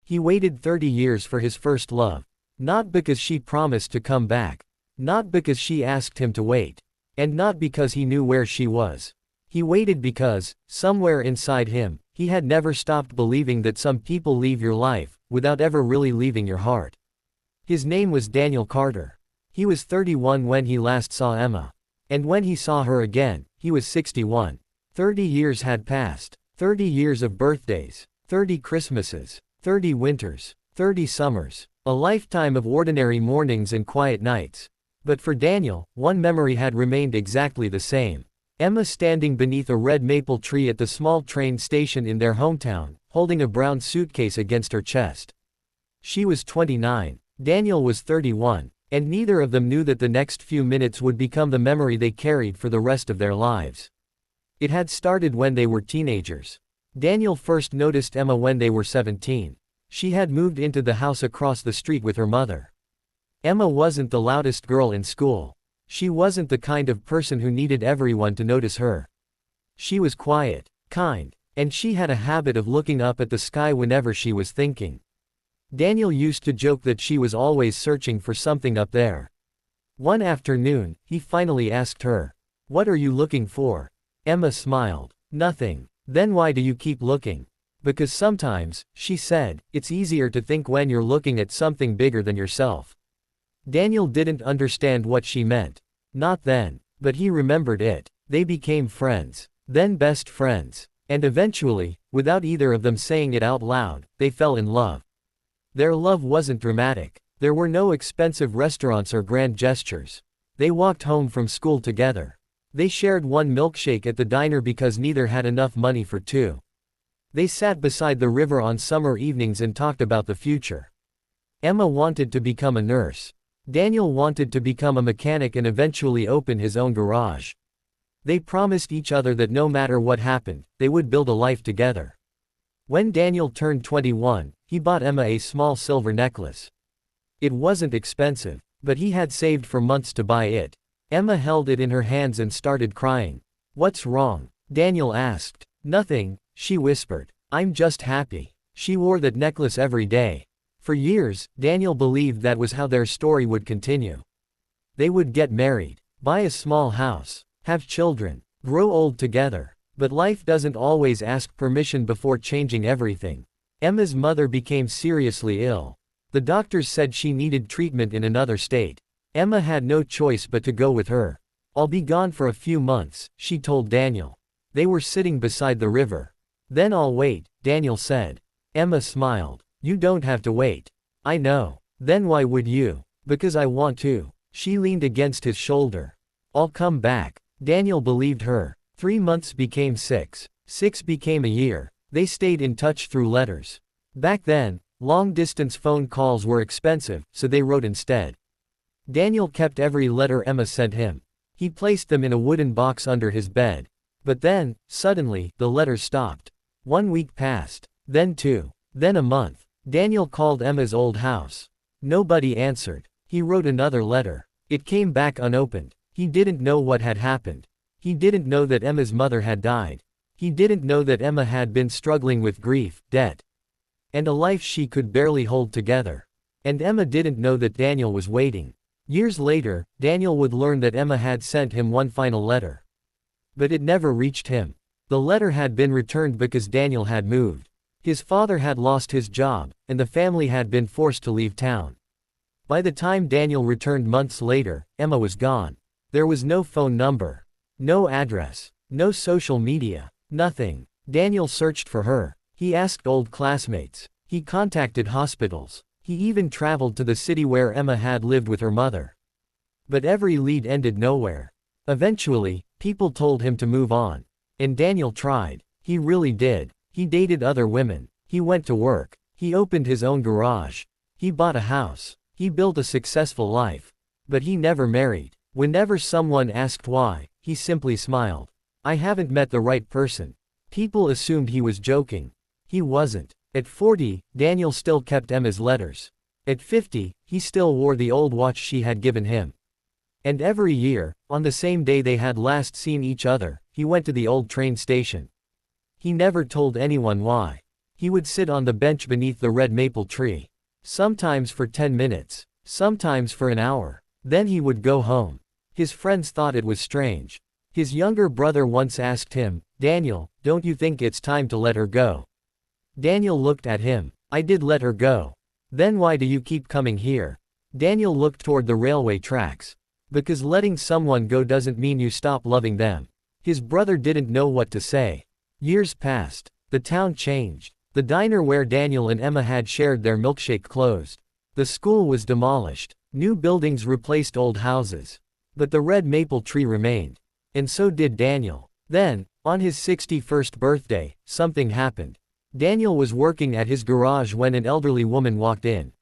He waited 30 years for his first love. Not because she promised to come back. Not because she asked him to wait. And not because he knew where she was. He waited because, somewhere inside him, he had never stopped believing that some people leave your life, without ever really leaving your heart. His name was Daniel Carter. He was 31 when he last saw Emma. And when he saw her again, he was 61. 30 years had passed. 30 years of birthdays. 30 Christmases. 30 winters. 30 summers. A lifetime of ordinary mornings and quiet nights. But for Daniel, one memory had remained exactly the same. Emma standing beneath a red maple tree at the small train station in their hometown, holding a brown suitcase against her chest. She was 29. Daniel was 31. And neither of them knew that the next few minutes would become the memory they carried for the rest of their lives. It had started when they were teenagers. Daniel first noticed Emma when they were 17. She had moved into the house across the street with her mother. Emma wasn't the loudest girl in school. She wasn't the kind of person who needed everyone to notice her. She was quiet, kind, and she had a habit of looking up at the sky whenever she was thinking. Daniel used to joke that she was always searching for something up there. One afternoon, he finally asked her, "What are you looking for?" Emma smiled. "Nothing." "Then why do you keep looking?" "Because sometimes," she said, "it's easier to think when you're looking at something bigger than yourself." Daniel didn't understand what she meant. Not then. But he remembered it. They became friends. Then best friends. And eventually, without either of them saying it out loud, they fell in love. Their love wasn't dramatic. There were no expensive restaurants or grand gestures. They walked home from school together. They shared one milkshake at the diner because neither had enough money for two. They sat beside the river on summer evenings and talked about the future. Emma wanted to become a nurse. Daniel wanted to become a mechanic and eventually open his own garage. They promised each other that no matter what happened, they would build a life together. When Daniel turned 21, he bought Emma a small silver necklace. It wasn't expensive, but he had saved for months to buy it. Emma held it in her hands and started crying. "What's wrong?" Daniel asked. "Nothing," she whispered. "I'm just happy." She wore that necklace every day. For years, Daniel believed that was how their story would continue. They would get married, buy a small house, have children, grow old together. But life doesn't always ask permission before changing everything. Emma's mother became seriously ill. The doctors said she needed treatment in another state. Emma had no choice but to go with her. "I'll be gone for a few months," she told Daniel. They were sitting beside the river. "Then I'll wait," Daniel said. Emma smiled. "You don't have to wait." "I know." "Then why would you?" "Because I want to." She leaned against his shoulder. "I'll come back." Daniel believed her. 3 months became 6. 6 became a year. They stayed in touch through letters. Back then, long-distance phone calls were expensive, so they wrote instead. Daniel kept every letter Emma sent him. He placed them in a wooden box under his bed. But then, suddenly, the letters stopped. 1 week passed. Then 2. Then a month. Daniel called Emma's old house. Nobody answered. He wrote another letter. It came back unopened. He didn't know what had happened. He didn't know that Emma's mother had died. He didn't know that Emma had been struggling with grief, debt, and a life she could barely hold together. And Emma didn't know that Daniel was waiting. Years later, Daniel would learn that Emma had sent him one final letter. But it never reached him. The letter had been returned because Daniel had moved. His father had lost his job, and the family had been forced to leave town. By the time Daniel returned months later, Emma was gone. There was no phone number. No address. No social media. Nothing. Daniel searched for her. He asked old classmates. He contacted hospitals. He even traveled to the city where Emma had lived with her mother. But every lead ended nowhere. Eventually, people told him to move on. And Daniel tried. He really did. He dated other women. He went to work. He opened his own garage. He bought a house. He built a successful life. But he never married. Whenever someone asked why, he simply smiled. "I haven't met the right person." People assumed he was joking. He wasn't. At 40, Daniel still kept Emma's letters. At 50, he still wore the old watch she had given him. And every year, on the same day they had last seen each other, he went to the old train station. He never told anyone why. He would sit on the bench beneath the red maple tree. Sometimes for 10 minutes. Sometimes for an hour. Then he would go home. His friends thought it was strange. His younger brother once asked him, "Daniel, don't you think it's time to let her go?" Daniel looked at him. "I did let her go." "Then why do you keep coming here?" Daniel looked toward the railway tracks. "Because letting someone go doesn't mean you stop loving them." His brother didn't know what to say. Years passed. The town changed. The diner where Daniel and Emma had shared their milkshake closed. The school was demolished. New buildings replaced old houses. But the red maple tree remained. And so did Daniel. Then, on his 61st birthday, something happened. Daniel was working at his garage when an elderly woman walked in.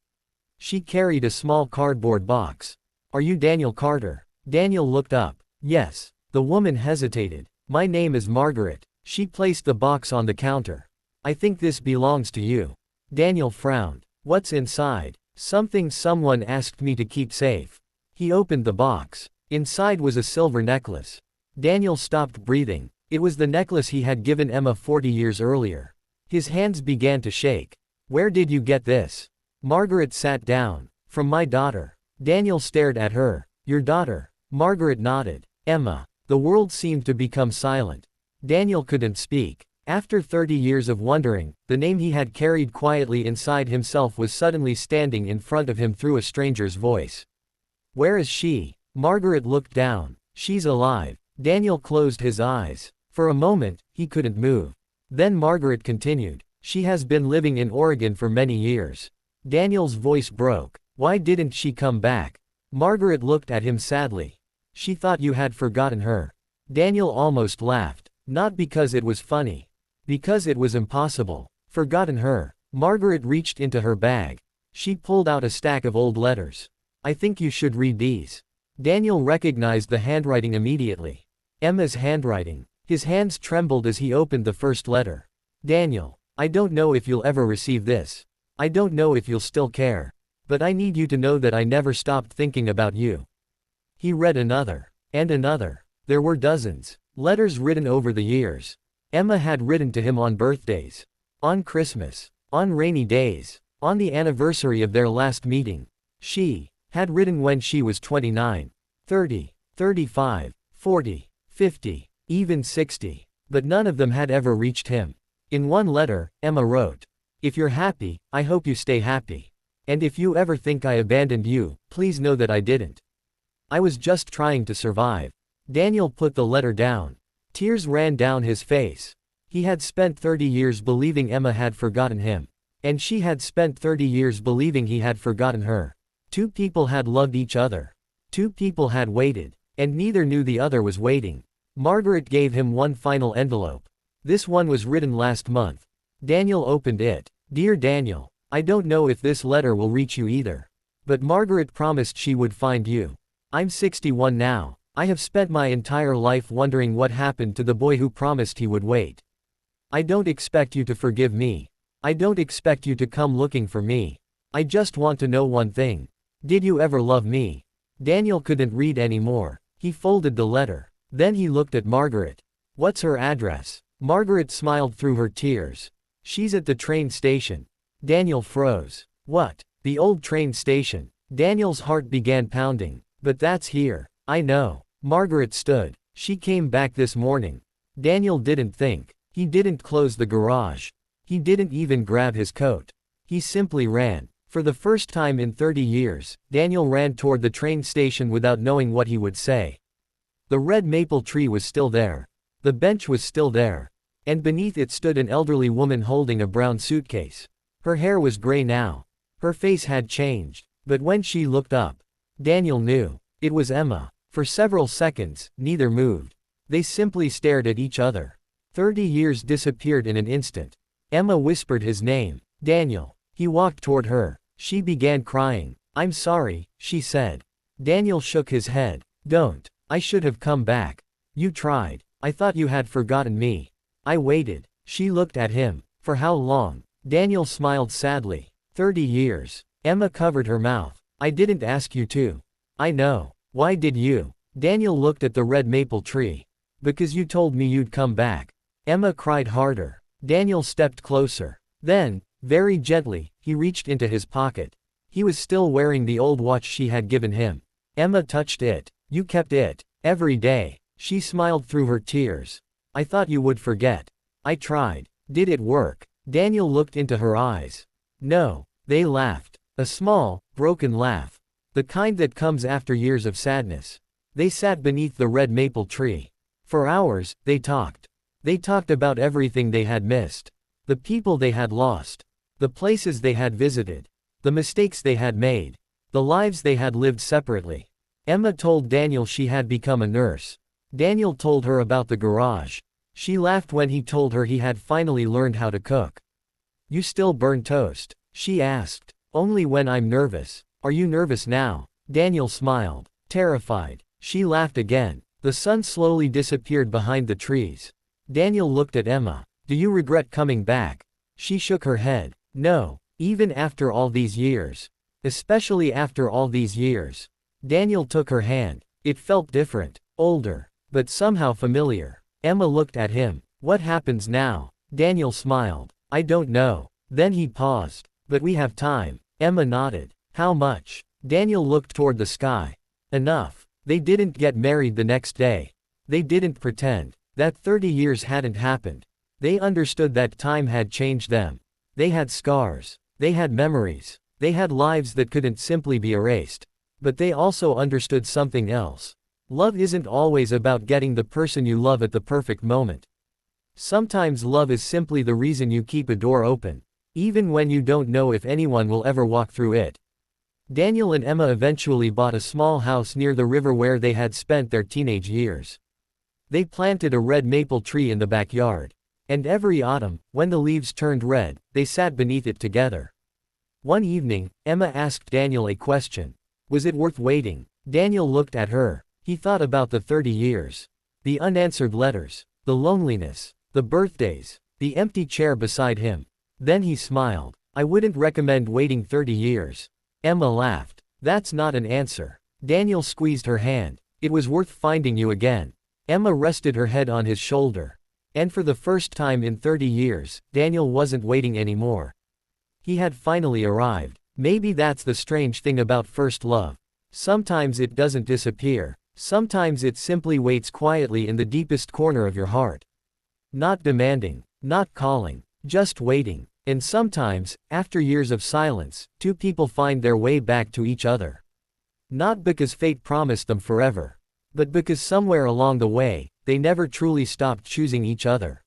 She carried a small cardboard box. "Are you Daniel Carter?" Daniel looked up. "Yes." The woman hesitated. "My name is Margaret." She placed the box on the counter. "I think this belongs to you." Daniel frowned. "What's inside?" "Something someone asked me to keep safe." He opened the box. Inside was a silver necklace. Daniel stopped breathing. It was the necklace he had given Emma 40 years earlier. His hands began to shake. "Where did you get this?" Margaret sat down. "From my daughter." Daniel stared at her. "Your daughter?" Margaret nodded. "Emma." The world seemed to become silent. Daniel couldn't speak. After 30 years of wondering, the name he had carried quietly inside himself was suddenly standing in front of him through a stranger's voice. "Where is she?" Margaret looked down. "She's alive." Daniel closed his eyes. For a moment, he couldn't move. Then Margaret continued. "She has been living in Oregon for many years." Daniel's voice broke. "Why didn't she come back?" Margaret looked at him sadly. "She thought you had forgotten her." Daniel almost laughed. Not because it was funny. Because it was impossible. Forgotten her. Margaret reached into her bag. She pulled out a stack of old letters. "I think you should read these." Daniel recognized the handwriting immediately. Emma's handwriting. His hands trembled as he opened the first letter. "Daniel, I don't know if you'll ever receive this. I don't know if you'll still care. But I need you to know that I never stopped thinking about you." He read another. And another. There were dozens. Letters written over the years. Emma had written to him on birthdays. On Christmas. On rainy days. On the anniversary of their last meeting. She had written when she was 29, 30, 35, 40, 50, even 60. But none of them had ever reached him. In one letter, Emma wrote, "If you're happy, I hope you stay happy. And if you ever think I abandoned you, please know that I didn't. I was just trying to survive." Daniel put the letter down. Tears ran down his face. He had spent 30 years believing Emma had forgotten him. And she had spent 30 years believing he had forgotten her. Two people had loved each other. Two people had waited. And neither knew the other was waiting. Margaret gave him one final envelope. This one was written last month. Daniel opened it. "Dear Daniel, I don't know if this letter will reach you either. But Margaret promised she would find you. I'm 61 now. I have spent my entire life wondering what happened to the boy who promised he would wait. I don't expect you to forgive me. I don't expect you to come looking for me. I just want to know one thing. Did you ever love me?" Daniel couldn't read anymore. He folded the letter. Then he looked at Margaret. "What's her address?" Margaret smiled through her tears. "She's at the train station." Daniel froze. "What? The old train station?" Daniel's heart began pounding. "But that's here." "I know." Margaret stood. "She came back this morning." Daniel didn't think. He didn't close the garage. He didn't even grab his coat. He simply ran. For the first time in 30 years, Daniel ran toward the train station without knowing what he would say. The red maple tree was still there. The bench was still there. And beneath it stood an elderly woman holding a brown suitcase. Her hair was gray now. Her face had changed. But when she looked up, Daniel knew. It was Emma. For several seconds, neither moved. They simply stared at each other. 30 years disappeared in an instant. Emma whispered his name. "Daniel." He walked toward her. She began crying. "I'm sorry," she said. Daniel shook his head. "Don't. I should have come back. You tried. I thought you had forgotten me. I waited." She looked at him. "For how long?" Daniel smiled sadly. 30 years. Emma covered her mouth. "I didn't ask you to." "I know. Why did you?" Daniel looked at the red maple tree. "Because you told me you'd come back." Emma cried harder. Daniel stepped closer. Then, very gently, he reached into his pocket. He was still wearing the old watch she had given him. Emma touched it. You kept it. Every day. She smiled through her tears. I thought you would forget. I tried. Did it work? Daniel looked into her eyes. No. They laughed. A small, broken laugh. The kind that comes after years of sadness. They sat beneath the red maple tree. For hours, they talked. They talked about everything they had missed. The people they had lost. The places they had visited. The mistakes they had made. The lives they had lived separately. Emma told Daniel she had become a nurse. Daniel told her about the garage. She laughed when he told her he had finally learned how to cook. You still burn toast? She asked. Only when I'm nervous. Are you nervous now? Daniel smiled. Terrified. She laughed again. The sun slowly disappeared behind the trees. Daniel looked at Emma. Do you regret coming back? She shook her head. No, even after all these years. Especially after all these years. Daniel took her hand. It felt different, older, but somehow familiar. Emma looked at him. What happens now? Daniel smiled. I don't know. Then he paused. But we have time. Emma nodded. How much? Daniel looked toward the sky. Enough. They didn't get married the next day. They didn't pretend that 30 years hadn't happened. They understood that time had changed them. They had scars. They had memories. They had lives that couldn't simply be erased. But they also understood something else. Love isn't always about getting the person you love at the perfect moment. Sometimes love is simply the reason you keep a door open, even when you don't know if anyone will ever walk through it. Daniel and Emma eventually bought a small house near the river where they had spent their teenage years. They planted a red maple tree in the backyard. And every autumn, when the leaves turned red, they sat beneath it together. One evening, Emma asked Daniel a question. Was it worth waiting? Daniel looked at her. He thought about the 30 years. The unanswered letters. The loneliness. The birthdays. The empty chair beside him. Then he smiled. I wouldn't recommend waiting 30 years. Emma laughed. That's not an answer. Daniel squeezed her hand. It was worth finding you again. Emma rested her head on his shoulder. And for the first time in 30 years, Daniel wasn't waiting anymore. He had finally arrived. Maybe that's the strange thing about first love. Sometimes it doesn't disappear. Sometimes it simply waits quietly in the deepest corner of your heart. Not demanding. Not calling. Just waiting. And sometimes, after years of silence, two people find their way back to each other. Not because fate promised them forever. But because somewhere along the way, they never truly stopped choosing each other.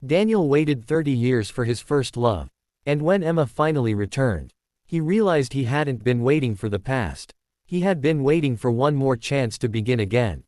Daniel waited 30 years for his first love. And when Emma finally returned, he realized he hadn't been waiting for the past. He had been waiting for one more chance to begin again.